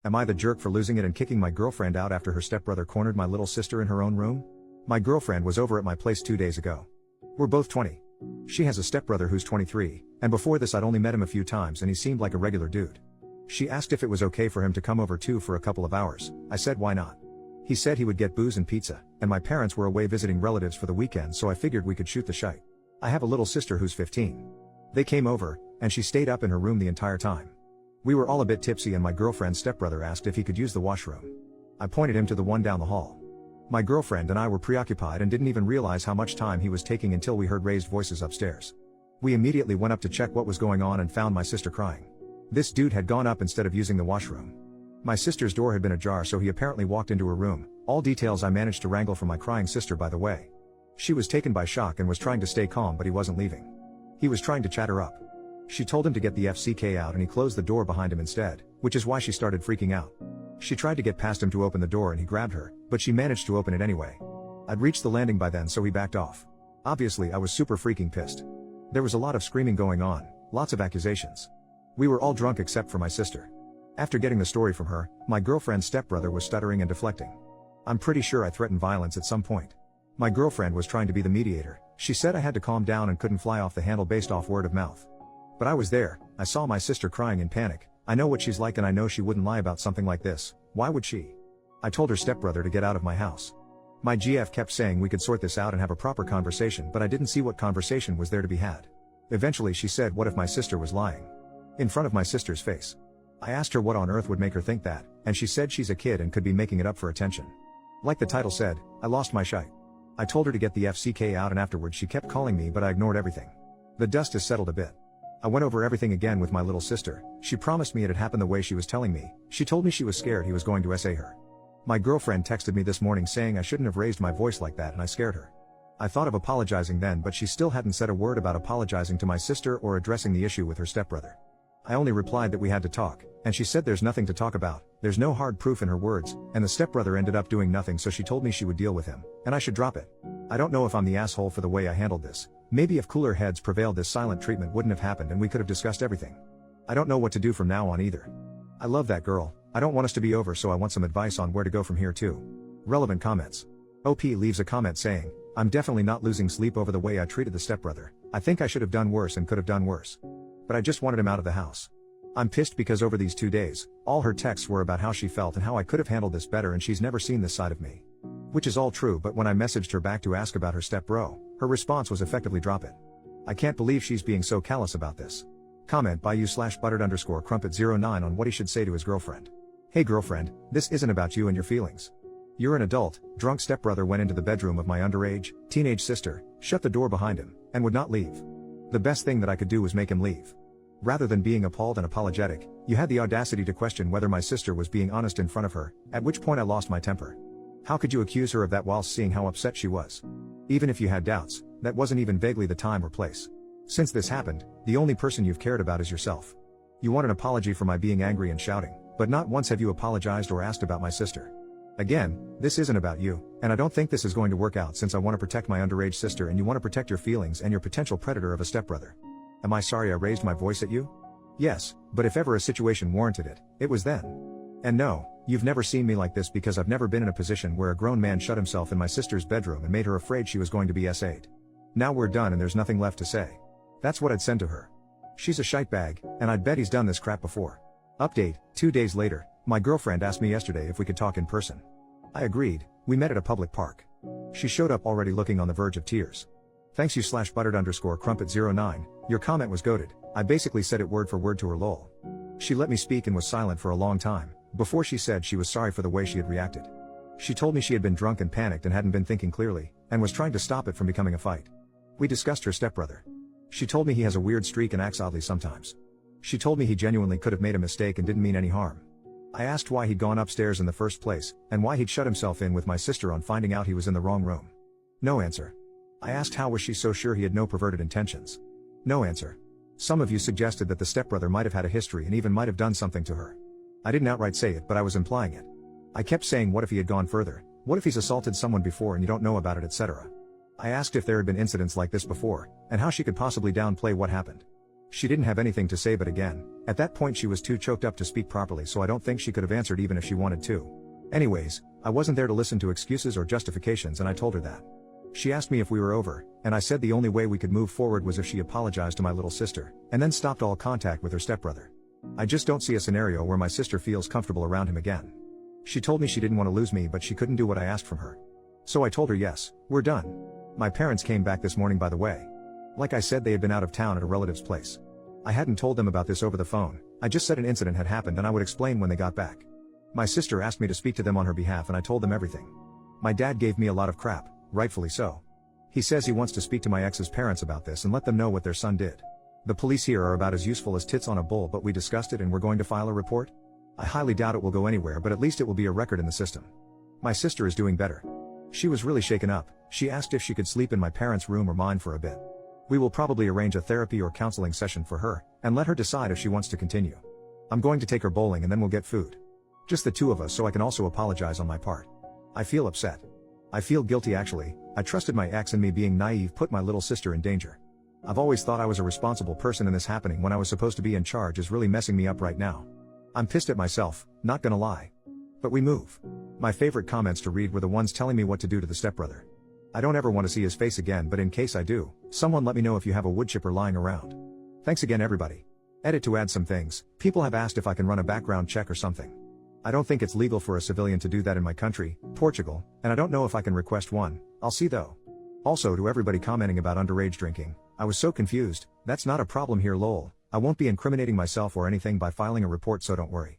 Am I the jerk for losing it and kicking my girlfriend out after her stepbrother cornered my little sister in her own room? My girlfriend was over at my place 2 days ago. We're both 20. She has a stepbrother who's 23, and before this I'd only met him a few times and he seemed like a regular dude. She asked if it was okay for him to come over too for a couple of hours. I said why not. He said he would get booze and pizza, and my parents were away visiting relatives for the weekend, so I figured we could shoot the shite. I have a little sister who's 15. They came over, and she stayed up in her room the entire time. We were all a bit tipsy and my girlfriend's stepbrother asked if he could use the washroom. I pointed him to the one down the hall. My girlfriend and I were preoccupied and didn't even realize how much time he was taking until we heard raised voices upstairs. We immediately went up to check what was going on and found my sister crying. This dude had gone up instead of using the washroom. My sister's door had been ajar, so he apparently walked into her room, all details I managed to wrangle from my crying sister, by the way. She was taken by shock and was trying to stay calm, but he wasn't leaving. He was trying to chat her up. She told him to get the FCK out and he closed the door behind him instead, which is why she started freaking out. She tried to get past him to open the door and he grabbed her, but she managed to open it anyway. I'd reached the landing by then, so he backed off. Obviously I was super freaking pissed. There was a lot of screaming going on, lots of accusations. We were all drunk except for my sister. After getting the story from her, my girlfriend's stepbrother was stuttering and deflecting. I'm pretty sure I threatened violence at some point. My girlfriend was trying to be the mediator. She said I had to calm down and couldn't fly off the handle based off word of mouth. But I was there, I saw my sister crying in panic. I know what she's like and I know she wouldn't lie about something like this. Why would she? I told her stepbrother to get out of my house. My GF kept saying we could sort this out and have a proper conversation, but I didn't see what conversation was there to be had. Eventually she said, what if my sister was lying? In front of my sister's face. I asked her what on earth would make her think that, and she said she's a kid and could be making it up for attention. Like the title said, I lost my shite. I told her to get the FCK out and afterwards she kept calling me, but I ignored everything. The dust has settled a bit. I went over everything again with my little sister. She promised me it had happened the way she was telling me. She told me she was scared he was going to SA her. My girlfriend texted me this morning saying I shouldn't have raised my voice like that and I scared her. I thought of apologizing then, but she still hadn't said a word about apologizing to my sister or addressing the issue with her stepbrother. I only replied that we had to talk, and she said there's nothing to talk about, there's no hard proof in her words, and the stepbrother ended up doing nothing, so she told me she would deal with him, and I should drop it. I don't know if I'm the asshole for the way I handled this. Maybe if cooler heads prevailed this silent treatment wouldn't have happened and we could have discussed everything. I don't know what to do from now on either. I love that girl. I don't want us to be over, so I want some advice on where to go from here too. Relevant comments. OP leaves a comment saying, I'm definitely not losing sleep over the way I treated the stepbrother. I think I should have done worse and could have done worse. But I just wanted him out of the house. I'm pissed because over these 2 days, all her texts were about how she felt and how I could have handled this better, and she's never seen this side of me. Which is all true, but when I messaged her back to ask about her stepbro, her response was effectively drop it. I can't believe she's being so callous about this. Comment by you/buttered_crumpet09 on what he should say to his girlfriend. Hey girlfriend, this isn't about you and your feelings. You're an adult. Drunk stepbrother went into the bedroom of my underage, teenage sister, shut the door behind him, and would not leave. The best thing that I could do was make him leave. Rather than being appalled and apologetic, you had the audacity to question whether my sister was being honest in front of her, at which point I lost my temper. How could you accuse her of that whilst seeing how upset she was? Even if you had doubts, that wasn't even vaguely the time or place. Since this happened, the only person you've cared about is yourself. You want an apology for my being angry and shouting, but not once have you apologized or asked about my sister. Again, this isn't about you, and I don't think this is going to work out since I want to protect my underage sister and you want to protect your feelings and your potential predator of a stepbrother. Am I sorry I raised my voice at you? Yes, but if ever a situation warranted it, it was then. And no, you've never seen me like this because I've never been in a position where a grown man shut himself in my sister's bedroom and made her afraid she was going to be SA'd. Now we're done and there's nothing left to say. That's what I'd send to her. She's a shitebag, and I'd bet he's done this crap before. Update, 2 days later, my girlfriend asked me yesterday if we could talk in person. I agreed. We met at a public park. She showed up already looking on the verge of tears. Thanks you/buttered_crumpet09, your comment was goated. I basically said it word for word to her lol. She let me speak and was silent for a long time, before she said she was sorry for the way she had reacted. She told me she had been drunk and panicked and hadn't been thinking clearly, and was trying to stop it from becoming a fight. We discussed her stepbrother. She told me he has a weird streak and acts oddly sometimes. She told me he genuinely could have made a mistake and didn't mean any harm. I asked why he'd gone upstairs in the first place, and why he'd shut himself in with my sister on finding out he was in the wrong room. No answer. I asked how was she so sure he had no perverted intentions. No answer. Some of you suggested that the stepbrother might have had a history and even might have done something to her. I didn't outright say it, but I was implying it. I kept saying what if he had gone further, what if he's assaulted someone before and you don't know about it, etc. I asked if there had been incidents like this before, and how she could possibly downplay what happened. She didn't have anything to say, but again, at that point she was too choked up to speak properly, so I don't think she could have answered even if she wanted to. Anyways, I wasn't there to listen to excuses or justifications, and I told her that. She asked me if we were over, and I said the only way we could move forward was if she apologized to my little sister, and then stopped all contact with her stepbrother. I just don't see a scenario where my sister feels comfortable around him again. She told me she didn't want to lose me, but she couldn't do what I asked from her. So I told her yes, we're done. My parents came back this morning, by the way. Like I said, they had been out of town at a relative's place. I hadn't told them about this over the phone, I just said an incident had happened and I would explain when they got back. My sister asked me to speak to them on her behalf and I told them everything. My dad gave me a lot of crap, rightfully so. He says he wants to speak to my ex's parents about this and let them know what their son did. The police here are about as useful as tits on a bull, but we discussed it and we're going to file a report. I highly doubt it will go anywhere, but at least it will be a record in the system. My sister is doing better. She was really shaken up. She asked if she could sleep in my parents' room or mine for a bit. We will probably arrange a therapy or counseling session for her, and let her decide if she wants to continue. I'm going to take her bowling and then we'll get food. Just the two of us, so I can also apologize on my part. I feel upset. I feel guilty actually. I trusted my ex, and me being naive put my little sister in danger. I've always thought I was a responsible person, and this happening when I was supposed to be in charge is really messing me up right now. I'm pissed at myself, not gonna lie. But we move. My favorite comments to read were the ones telling me what to do to the stepbrother. I don't ever want to see his face again, but in case I do, someone let me know if you have a wood chipper lying around. Thanks again everybody. Edit to add some things. People have asked if I can run a background check or something. I don't think it's legal for a civilian to do that in my country, Portugal, and I don't know if I can request one. I'll see though. Also, to everybody commenting about underage drinking, I was so confused. That's not a problem here, lol. I won't be incriminating myself or anything by filing a report, so don't worry.